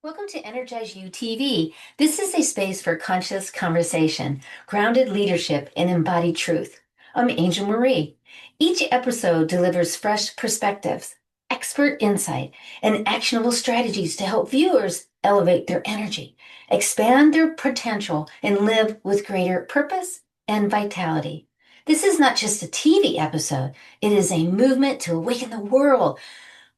Welcome to EnergizeUtv. This is a space for conscious conversation, grounded leadership, and embodied truth. I'm Angel Marie. Each episode delivers fresh perspectives, expert insight, and actionable strategies to help viewers elevate their energy, expand their potential, and live with greater purpose and vitality. This is not just a TV episode, it is a movement to awaken the world,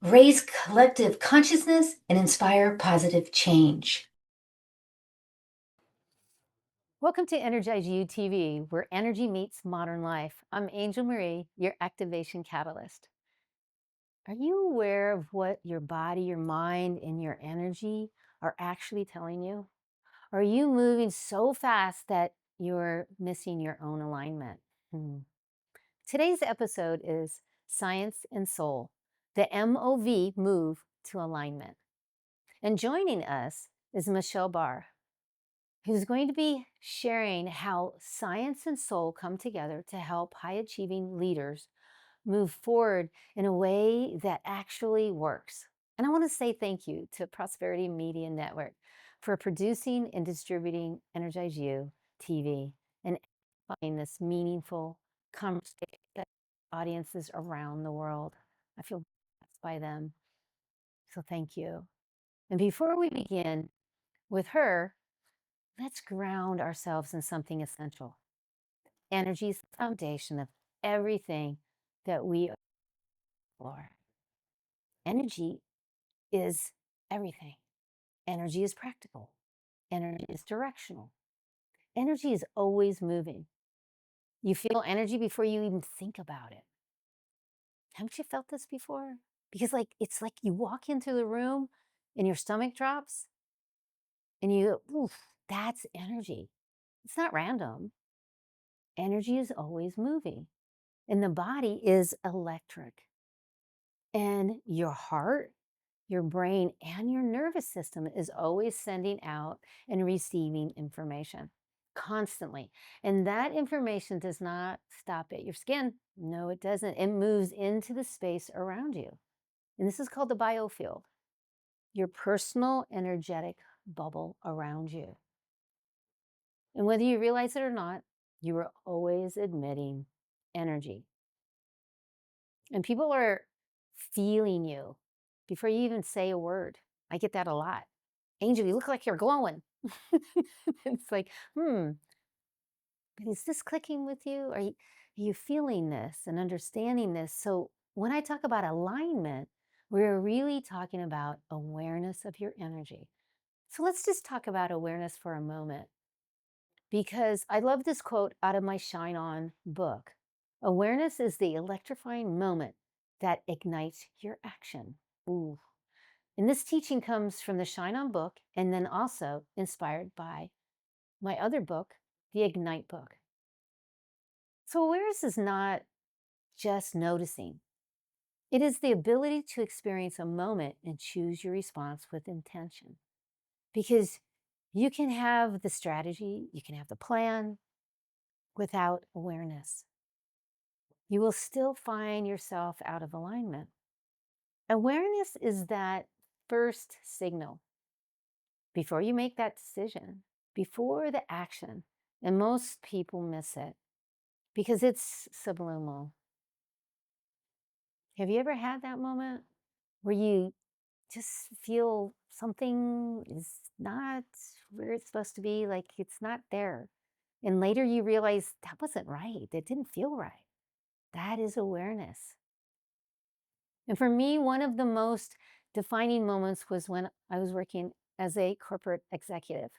raise collective consciousness, and inspire positive change. Welcome to Energize You TV, where energy meets modern life. I'm Angel Marie, your activation catalyst. Are you aware of what your body, your mind, and your energy are actually telling you? Are you moving so fast that you're missing your own alignment? Hmm. Today's episode is Science and Soul, the M.O.V.E move to alignment. And joining us is Michelle Barr, who's going to be sharing how science and soul come together to help high achieving leaders move forward in a way that actually works. And I want to say thank you to Prosperity Media Network for producing and distributing Energize You TV and amplifying this meaningful conversation to audiences around the world. I feel blessed by them. So thank you. And before we begin with her, let's ground ourselves in something essential. Energy is the foundation of everything that we explore. Energy is everything. Energy is practical. Energy is directional. Energy is always moving. You feel energy before you even think about it. Haven't you felt this before? Because it's like you walk into the room and your stomach drops and oof, that's energy. It's not random. Energy is always moving. And the body is electric. And your heart, your brain, and your nervous system is always sending out and receiving information constantly. And that information does not stop at your skin. No, it doesn't. It moves into the space around you. And this is called the biofield, your personal energetic bubble around you. And whether you realize it or not, you are always emitting energy. And people are feeling you before you even say a word. I get that a lot. Angel, you look like you're glowing. It's like, but is this clicking with you? Are you feeling this and understanding this? So when I talk about alignment, we're really talking about awareness of your energy. So let's just talk about awareness for a moment, because I love this quote out of my Shine On book. Awareness is the electrifying moment that ignites your action. Ooh. And this teaching comes from the Shine On book and then also inspired by my other book, the Ignite book. So awareness is not just noticing. It is the ability to experience a moment and choose your response with intention. Because you can have the strategy, you can have the plan without awareness. You will still find yourself out of alignment. Awareness is that first signal before you make that decision, before the action. And most people miss it because it's subliminal. Have you ever had that moment where you just feel something is not where it's supposed to be, like it's not there? And later you realize that wasn't right. It didn't feel right. That is awareness. And for me, one of the most defining moments was when I was working as a corporate executive.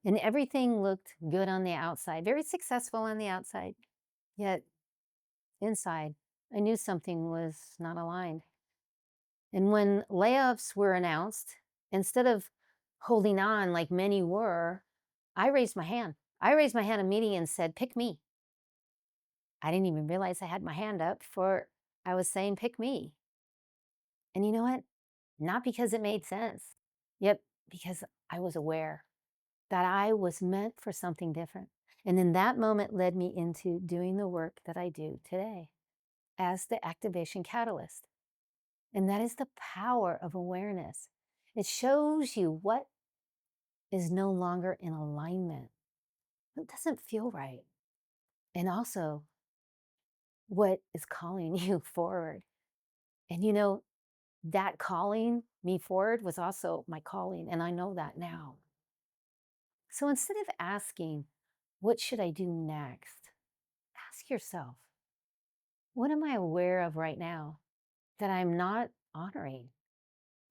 And everything looked good on the outside, very successful on the outside. Yet inside, I knew something was not aligned. And when layoffs were announced, instead of holding on like many were, I raised my hand. I raised my hand immediately and said, pick me. I didn't even realize I had my hand up for I was saying, pick me. And you know what? Not because it made sense, yet because I was aware that I was meant for something different. And then that moment led me into doing the work that I do today as the activation catalyst. And that is the power of awareness. It shows you what is no longer in alignment, what doesn't feel right, and also what is calling you forward. And that calling me forward was also my calling, and I know that now. So instead of asking, what should I do next? Ask yourself, what am I aware of right now that I'm not honoring?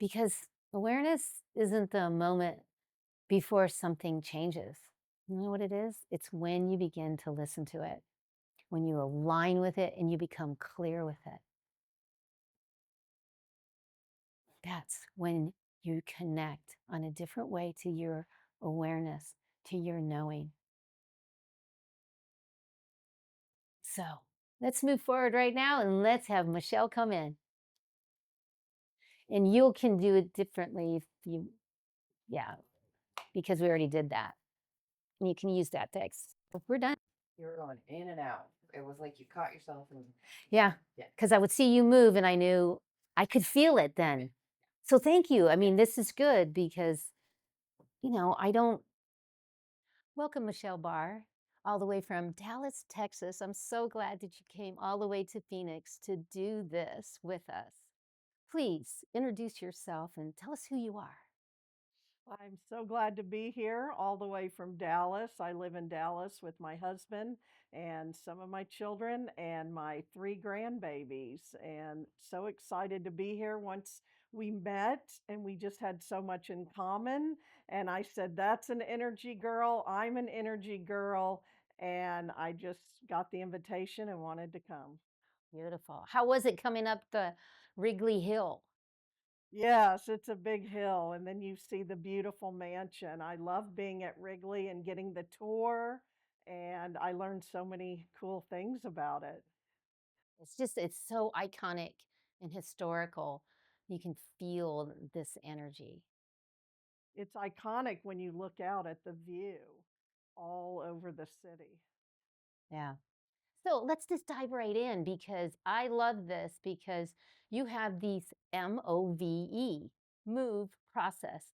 Because awareness isn't the moment before something changes. You know what it is? It's when you begin to listen to it, when you align with it and you become clear with it. That's when you connect on a different way to your awareness, to your knowing. So let's move forward right now and let's have Michelle come in. And you can do it differently if you, yeah, because we already did that. And you can use that text. If we're done. You were going in and out. It was like you caught yourself and Yeah. yeah. Because I would see you move and I knew I could feel it then. So thank you. I mean, this is good because, I don't. Welcome, Michelle Barr, all the way from Dallas, Texas. I'm so glad that you came all the way to Phoenix to do this with us. Please introduce yourself and tell us who you are. I'm so glad to be here all the way from Dallas. I live in Dallas with my husband and some of my children and my three grandbabies. And so excited to be here. Once we met and we just had so much in common. And I said, that's an energy girl. I'm an energy girl. And I just got the invitation and wanted to come. Beautiful. How was it coming up the Wrigley Hill? Yes, it's a big hill, and then you see the beautiful mansion. I love being at Wrigley and getting the tour, and I learned so many cool things about it. It's so iconic and historical. You can feel this energy. It's iconic when you look out at the view all over the city. Yeah. So let's just dive right in because I love this because you have these MOVE, move process.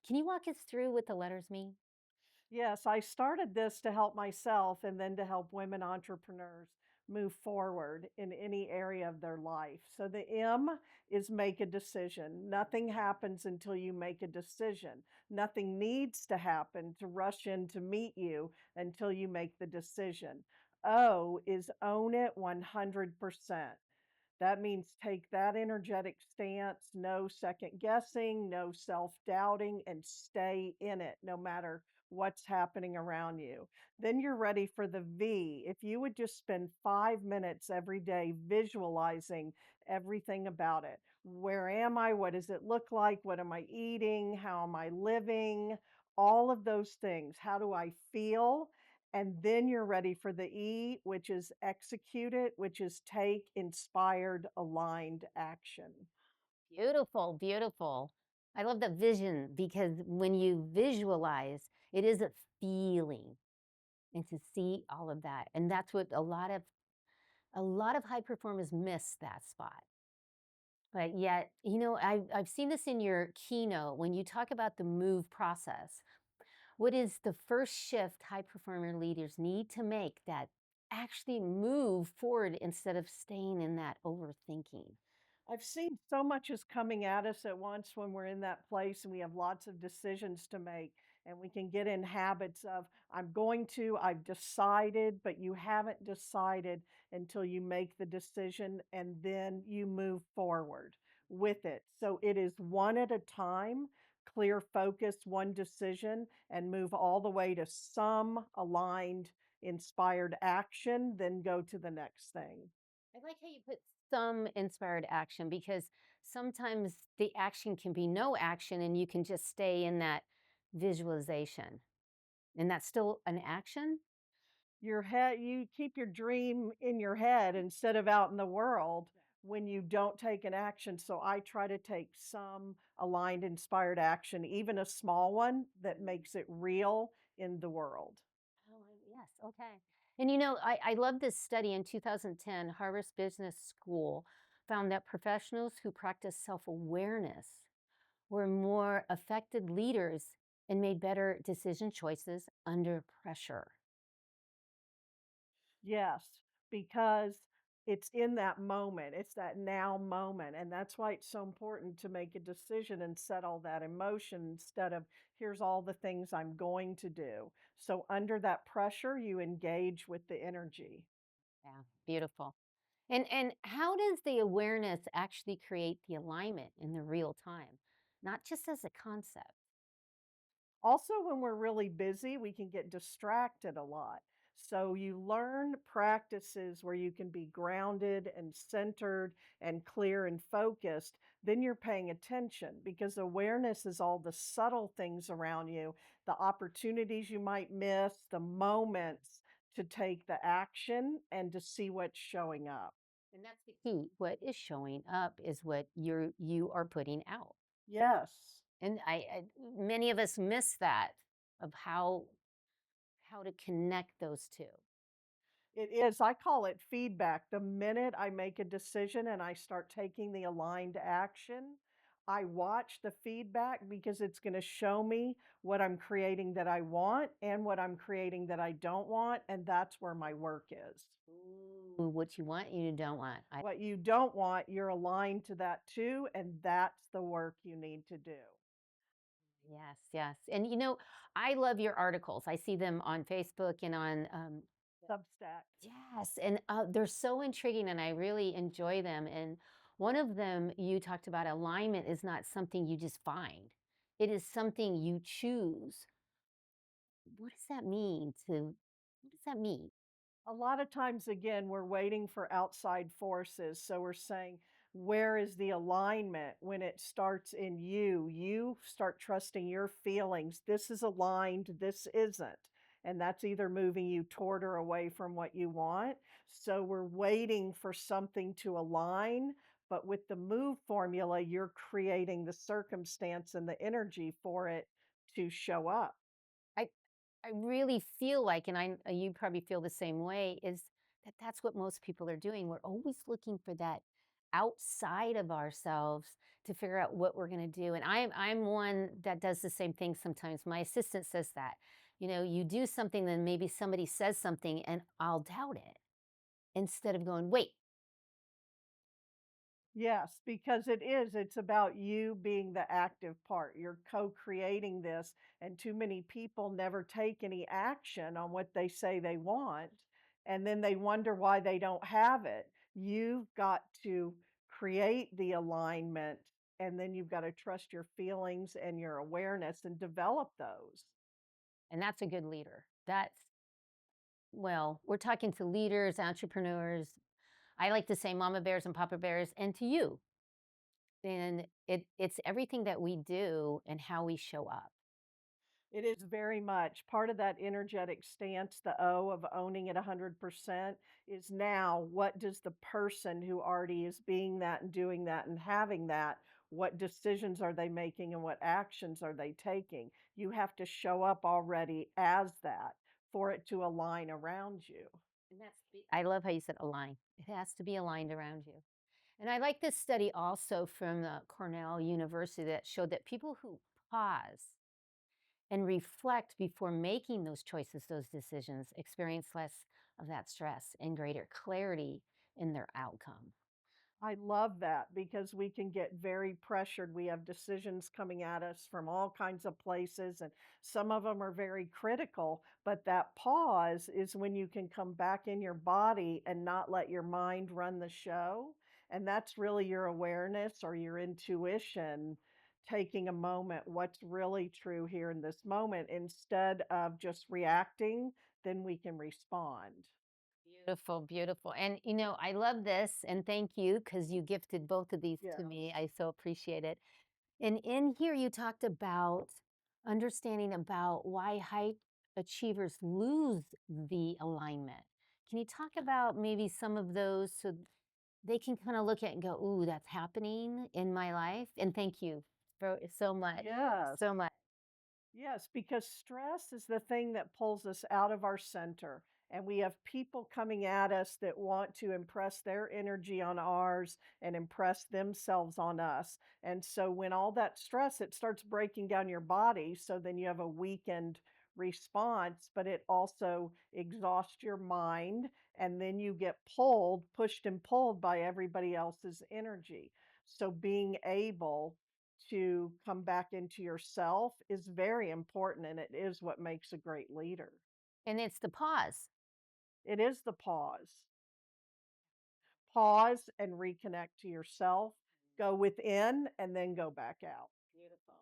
Can you walk us through what the letters mean? Yes, I started this to help myself and then to help women entrepreneurs move forward in any area of their life. So the M is make a decision. Nothing happens until you make a decision. Nothing needs to happen to rush in to meet you until you make the decision. O is own it 100%. That means take that energetic stance, no second guessing, no self doubting, and stay in it no matter what's happening around you. Then you're ready for the V. If you would just spend 5 minutes every day visualizing everything about it. Where am I? What does it look like? What am I eating? How am I living? All of those things. How do I feel? And then you're ready for the E, which is execute it, which is take inspired, aligned action. Beautiful, beautiful. I love the vision because when you visualize, it is a feeling and to see all of that. And that's what a lot of high performers miss that spot. But yet, I've seen this in your keynote when you talk about the move process. What is the first shift high performer leaders need to make that actually move forward instead of staying in that overthinking? I've seen so much is coming at us at once when we're in that place and we have lots of decisions to make. And we can get in habits of, I've decided, but you haven't decided until you make the decision and then you move forward with it. So it is one at a time, clear focus, one decision, and move all the way to some aligned, inspired action, then go to the next thing. I like how you put some inspired action because sometimes the action can be no action and you can just stay in that visualization. And that's still an action? Your head, you keep your dream in your head instead of out in the world when you don't take an action. So I try to take some aligned, inspired action, even a small one that makes it real in the world. Oh, yes. Okay. And I love this study in 2010, Harvard Business School found that professionals who practice self awareness were more effective leaders and made better decision choices under pressure. Yes, because it's in that moment. It's that now moment. And that's why it's so important to make a decision and set all that emotion instead of here's all the things I'm going to do. So under that pressure, you engage with the energy. Yeah, beautiful. And how does the awareness actually create the alignment in the real time, not just as a concept? Also, when we're really busy, we can get distracted a lot. So you learn practices where you can be grounded and centered and clear and focused. Then you're paying attention because awareness is all the subtle things around you, the opportunities you might miss, the moments to take the action and to see what's showing up. And that's the key. What is showing up is what you are putting out. Yes. And many of us miss that of how to connect those two. It is. I call it feedback. The minute I make a decision and I start taking the aligned action, I watch the feedback because it's going to show me what I'm creating that I want and what I'm creating that I don't want. And that's where my work is. Ooh, what you want, you don't want. What you don't want, you're aligned to that too. And that's the work you need to do. Yes, yes. And I love your articles. I see them on Facebook and on Substack. yes, and they're so intriguing and I really enjoy them. And one of them you talked about alignment is not something you just find. It is something you choose. What does that mean to what does that mean? A lot of times, again, we're waiting for outside forces. So we're saying, where is the alignment when it starts in you? You start trusting your feelings. This is aligned, this isn't. And that's either moving you toward or away from what you want. So we're waiting for something to align. But with the move formula, you're creating the circumstance and the energy for it to show up. I I really feel like, and you probably feel the same way, is that that's what most people are doing. We're always looking for that outside of ourselves to figure out what we're going to do. And I'm one that does the same thing sometimes. My assistant says that, you do something, then maybe somebody says something, and I'll doubt it instead of going, wait. Yes, because it is. It's about you being the active part. You're co-creating this, and too many people never take any action on what they say they want, and then they wonder why they don't have it. You've got to create the alignment, and then you've got to trust your feelings and your awareness and develop those. And that's a good leader. Well, we're talking to leaders, entrepreneurs. I like to say mama bears and papa bears, and to you. And it's everything that we do and how we show up. It is very much part of that energetic stance, the O of owning it 100% is now what does the person who already is being that and doing that and having that, what decisions are they making and what actions are they taking? You have to show up already as that for it to align around you. And I love how you said align. It has to be aligned around you. And I like this study also from Cornell University that showed that people who pause and reflect before making those choices, those decisions, experience less of that stress and greater clarity in their outcome. I love that because we can get very pressured. We have decisions coming at us from all kinds of places, and some of them are very critical. But that pause is when you can come back in your body and not let your mind run the show. And that's really your awareness or your intuition taking a moment, what's really true here in this moment, instead of just reacting, then we can respond. Beautiful, beautiful. And I love this and thank you because you gifted both of these to me. Yes. I so appreciate it. And in here, you talked about understanding about why high achievers lose the alignment. Can you talk about maybe some of those so they can kind of look at it and go, "Ooh, that's happening in my life." And thank you so much, so Yes. much. Yes, because stress is the thing that pulls us out of our center. And we have people coming at us that want to impress their energy on ours and impress themselves on us. And so when all that stress, it starts breaking down your body. So then you have a weakened response, but it also exhausts your mind. And then you get pushed and pulled by everybody else's energy. So being able to come back into yourself is very important, and it is what makes a great leader. And it's the pause. It is the pause. Pause and reconnect to yourself, go within, and then go back out. Beautiful.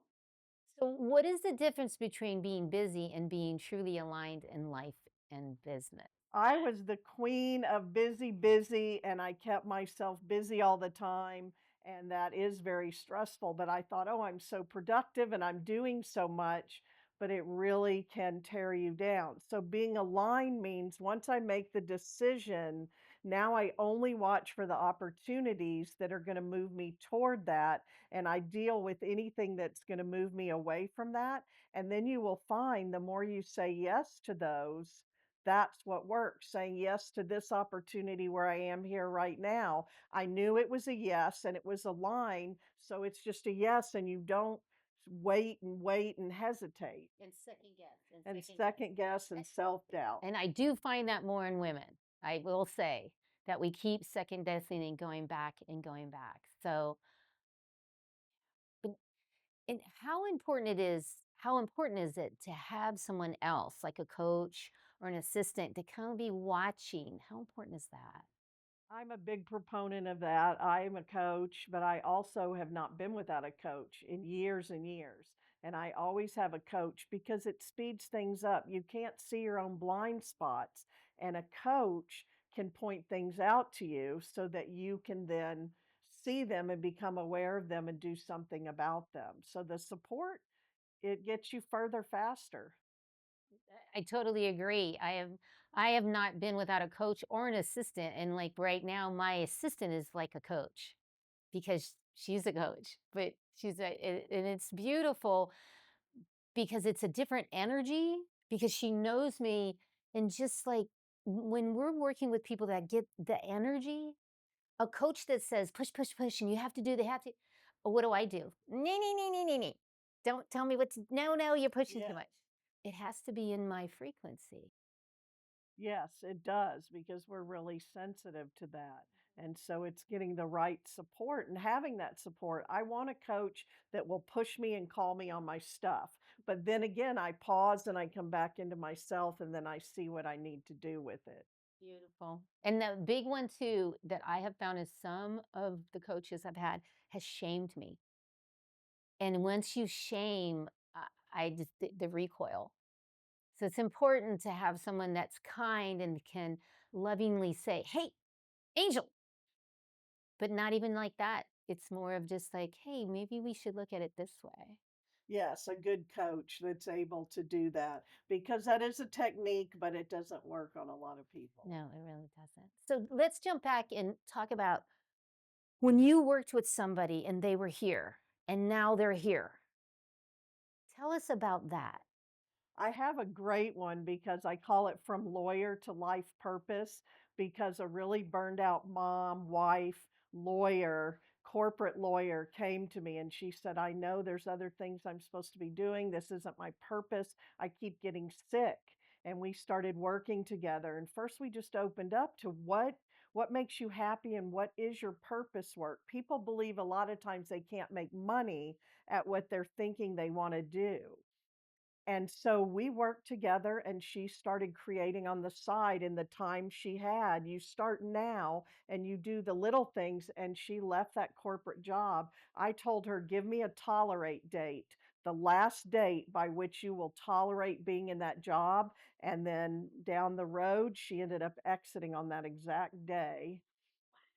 So, what is the difference between being busy and being truly aligned in life and business? I was the queen of busy, busy, and I kept myself busy all the time. And that is very stressful. But I thought, oh, I'm so productive and I'm doing so much, but it really can tear you down. So being aligned means once I make the decision, now I only watch for the opportunities that are going to move me toward that. And I deal with anything that's going to move me away from that. And then you will find the more you say yes to those, that's what works, saying yes to this opportunity where I am here right now. I knew it was a yes and it was a line, so it's just a yes, and you don't wait and hesitate And second guess. and second guess and self-doubt. And I do find that more in women. I will say that we keep second guessing and going back and going back. So, but and how important is it to have someone else like a coach or an assistant to kind of be watching? How important is that? I'm a big proponent of that. I'm a coach, but I also have not been without a coach in years and years. And I always have a coach because it speeds things up. You can't see your own blind spots, and a coach can point things out to you so that you can then see them and become aware of them and do something about them. So the support, it gets you further faster. I totally agree. I have not been without a coach or an assistant, and like right now my assistant is like a coach because she's a coach, but and it's beautiful because it's a different energy because she knows me, and just like when we're working with people that get the energy, a coach that says push, push, push, and you have to do, they have to. What do I do? Nee, nee, nee, nee, nee, nee. Don't tell me what to. No, no, you're pushing too Yeah. much. It has to be in my frequency. Yes, it does because we're really sensitive to that. And so it's getting the right support and having that support. I want a coach that will push me and call me on my stuff. But then again, I pause and I come back into myself and then I see what I need to do with it. Beautiful. And the big one too that I have found is some of the coaches I've had has shamed me. And once you shame, I just the recoil. So it's important to have someone that's kind and can lovingly say, "Hey, Angel," but not even like that. It's more of just like, "Hey, maybe we should look at it this way." Yes, a good coach that's able to do that because that is a technique, but it doesn't work on a lot of people. No, it really doesn't. So let's jump back and talk about when you worked with somebody and they were here and now they're here. Tell us about that. I have a great one because I call it From Lawyer to Life Purpose because a really burned out mom, wife, lawyer, corporate lawyer came to me and she said, I know there's other things I'm supposed to be doing. This isn't my purpose. I keep getting sick. And we started working together. And first we just opened up to what makes you happy and what is your purpose work. People believe a lot of times they can't make money at what they're thinking they want to do. And so we worked together and she started creating on the side in the time she had. You start now and you do the little things. And she left that corporate job. I told her, give me a tolerate date, the last date by which you will tolerate being in that job. And then down the road, she ended up exiting on that exact day.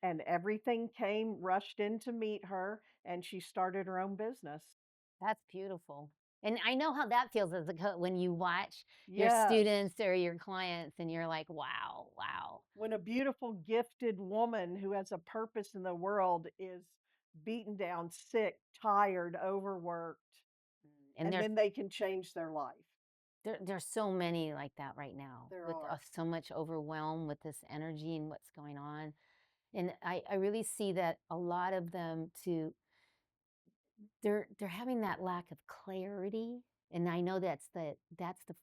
And everything came rushed in to meet her, and she started her own business. That's beautiful. And I know how that feels as a when you watch your Yes. students or your clients and you're like, wow, wow. When a beautiful, gifted woman who has a purpose in the world is beaten down, sick, tired, overworked, And and there's then they can change their life. There's so many like that right now There with are. so much overwhelm with this energy and what's going on. And I really see that a lot of them too, they're having that lack of clarity. And I know that's the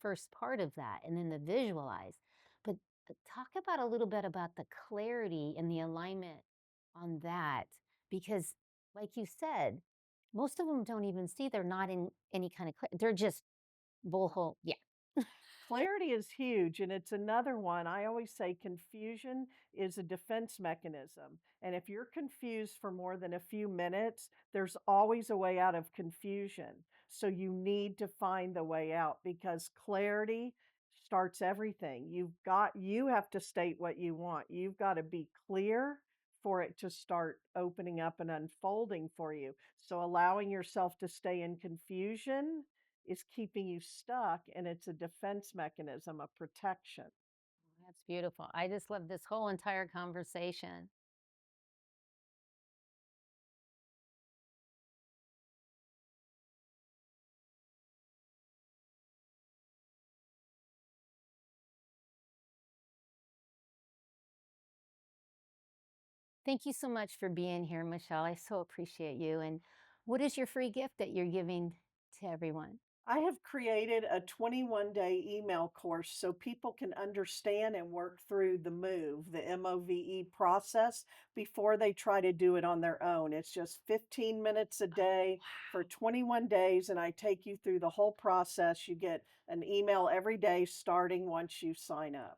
first part of that, and then the visualize. But talk about a little bit about the clarity and the alignment on that, because like you said, most of them don't even see they're not in any kind of they're just bullhole. Yeah. Clarity is huge, and it's another one. I always say confusion is a defense mechanism. And if you're confused for more than a few minutes, there's always a way out of confusion. So you need to find the way out because clarity starts everything. You have to state what you want. You've got to be clear for it to start opening up and unfolding for you. So allowing yourself to stay in confusion is keeping you stuck, and it's a defense mechanism, a protection. That's beautiful. I just love this whole entire conversation. Thank you so much for being here, Michelle. I so appreciate you. And what is your free gift that you're giving to everyone? I have created a 21-day email course so people can understand and work through the M.O.V.E process before they try to do it on their own. It's just 15 minutes a day for 21 days, and I take you through the whole process. You get an email every day starting once you sign up.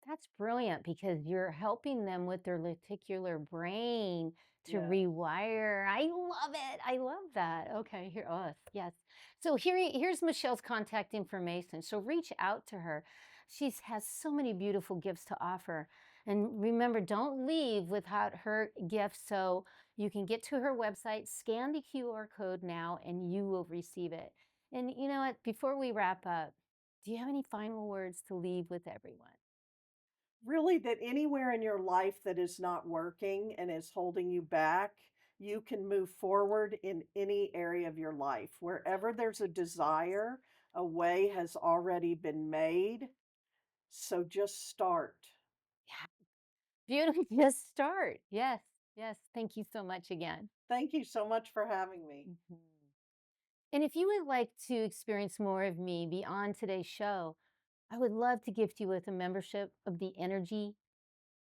That's brilliant because you're helping them with their lenticular brain to Yes. rewire. I love it. I love that. Okay, here, oh, yes. So here's Michelle's contact information. So reach out to her. She has so many beautiful gifts to offer. And remember, don't leave without her gift. So you can get to her website, scan the QR code now, and you will receive it. And you know what? Before we wrap up, do you have any final words to leave with everyone? Really, that anywhere in your life that is not working and is holding you back, you can move forward in any area of your life. Wherever there's a desire, a way has already been made. So just start. Yeah. Beautiful. Just start. Yes. Yes. Thank you so much again. Thank you so much for having me. Mhm. And if you would like to experience more of me beyond today's show, I would love to gift you with a membership of the Energy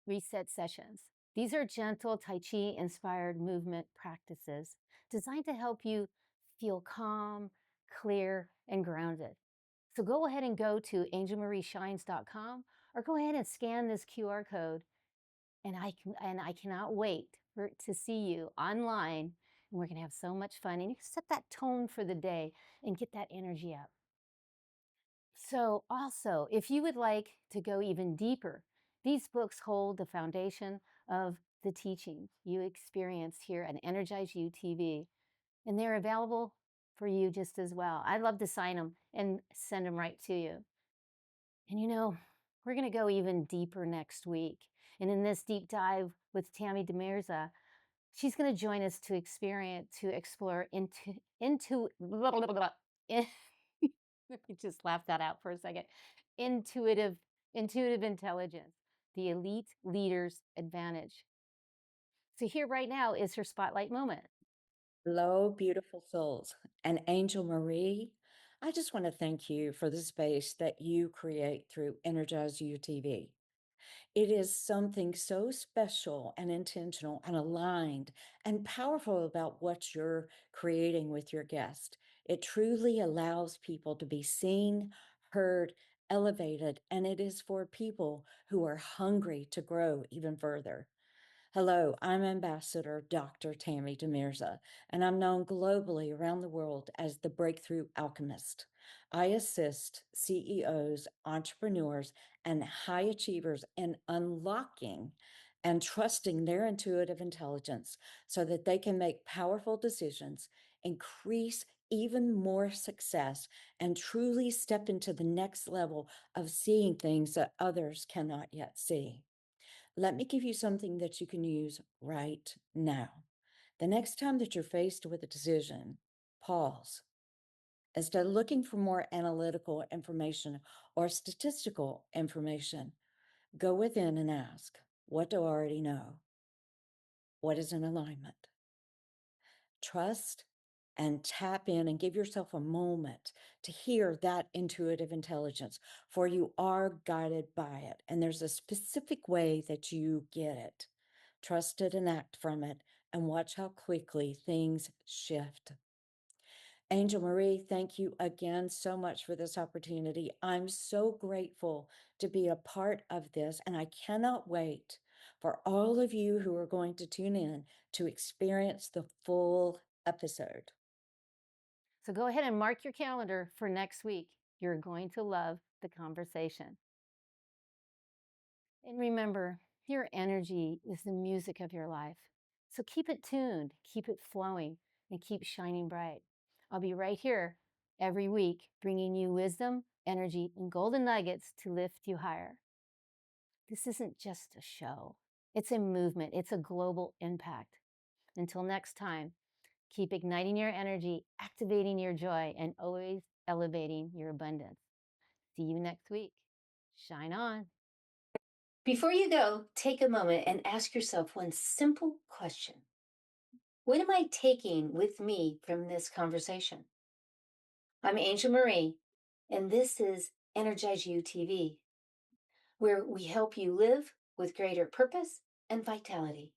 Reset Sessions. These are gentle Tai Chi inspired movement practices designed to help you feel calm, clear, and grounded. So go ahead and go to angelmarieshines.com or go ahead and scan this QR code, and I cannot wait to see you online, and we're going to have so much fun, and you can set that tone for the day and get that energy up. So also, if you would like to go even deeper, these books hold the foundation of the teaching you experience here at Energize You TV, and they're available for you just as well. I'd love to sign them and send them right to you. And we're going to go even deeper next week. And in this deep dive with Tammy Demirza, she's going to join us to explore into blah, blah, blah, blah, in- let me just laugh that out for a second. Intuitive, intuitive intelligence, the elite leader's advantage. So here right now is her spotlight moment. Hello, beautiful souls. And Angel Marie, I just want to thank you for the space that you create through Energize UTV. It is something so special and intentional and aligned and powerful about what you're creating with your guest. It truly allows people to be seen, heard, elevated, and it is for people who are hungry to grow even further. Hello, I'm Ambassador Dr. Tammy Demirza, and I'm known globally around the world as the Breakthrough Alchemist. I assist CEOs, entrepreneurs, and high achievers in unlocking and trusting their intuitive intelligence so that they can make powerful decisions, increase even more success, and truly step into the next level of seeing things that others cannot yet see. Let me give you something that you can use right now. The next time that you're faced with a decision, pause, Instead of looking for more analytical information or statistical information, go within and ask, what do I already know? What is in alignment? Trust and tap in and give yourself a moment to hear that intuitive intelligence, for you are guided by it. And there's a specific way that you get it. Trust it and act from it, and watch how quickly things shift. Angel Marie, thank you again so much for this opportunity. I'm so grateful to be a part of this, and I cannot wait for all of you who are going to tune in to experience the full episode. So go ahead and mark your calendar for next week. You're going to love the conversation. And remember, your energy is the music of your life. So keep it tuned, keep it flowing, and keep shining bright. I'll be right here every week bringing you wisdom, energy, and golden nuggets to lift you higher. This isn't just a show. It's a movement. It's a global impact. Until next time, keep igniting your energy, activating your joy, and always elevating your abundance. See you next week. Shine on. Before you go, take a moment and ask yourself one simple question. What am I taking with me from this conversation? I'm Angel Marie, and this is Energize You TV, where we help you live with greater purpose and vitality.